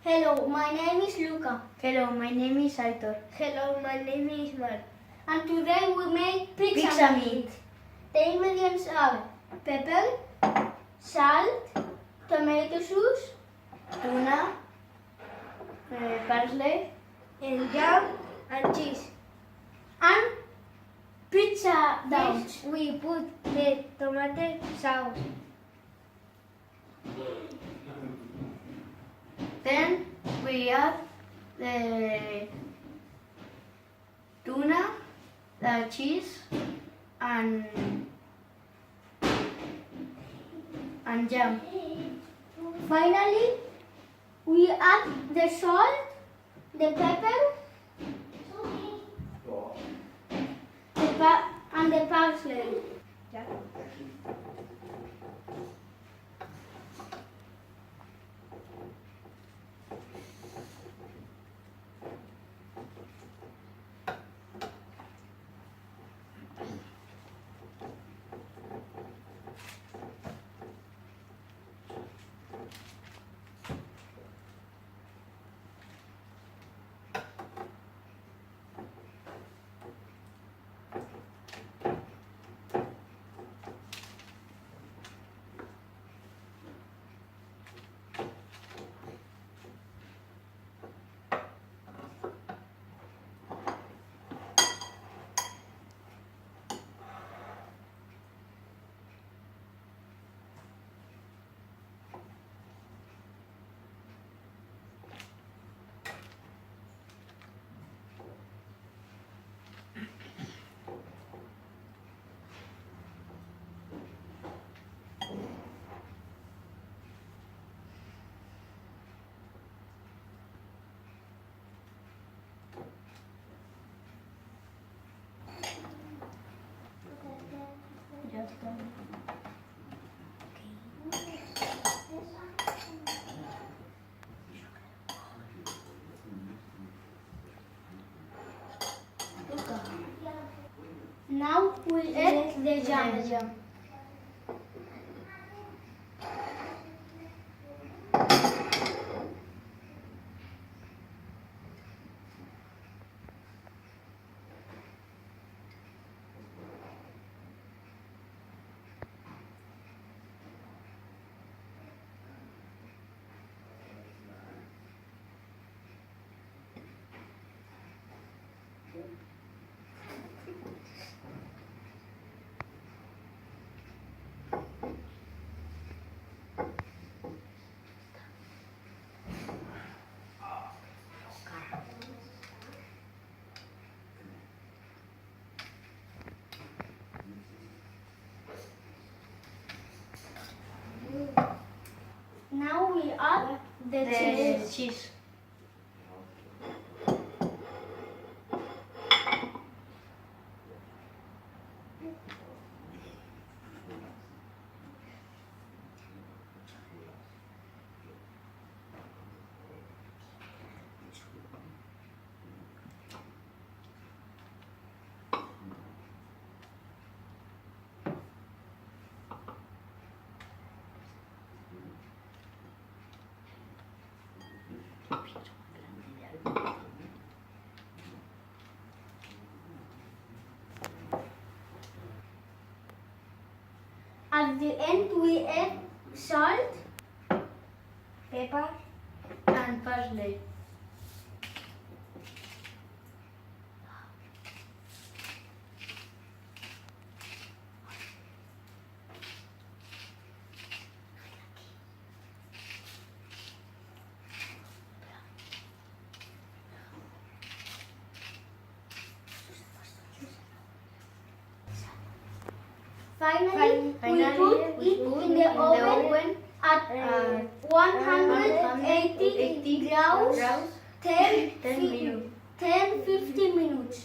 Hello, my name is Luca. Hello, my name is Aitor. Hello, my name is Mar. And today we make Pizza meat. The ingredients are pepper, salt, tomato sauce, Tuna, parsley, and jam and cheese. and pizza dough. Next, we put the tomato sauce. Then we add the tuna, the cheese, and jam. Finally, we add the salt, the pepper, and the parsley. Now we add the jam. Now we add the cheese. At the end we add salt, pepper, And parsley. Finally, we put it in the oven at 180 degrees 10-15 minutes.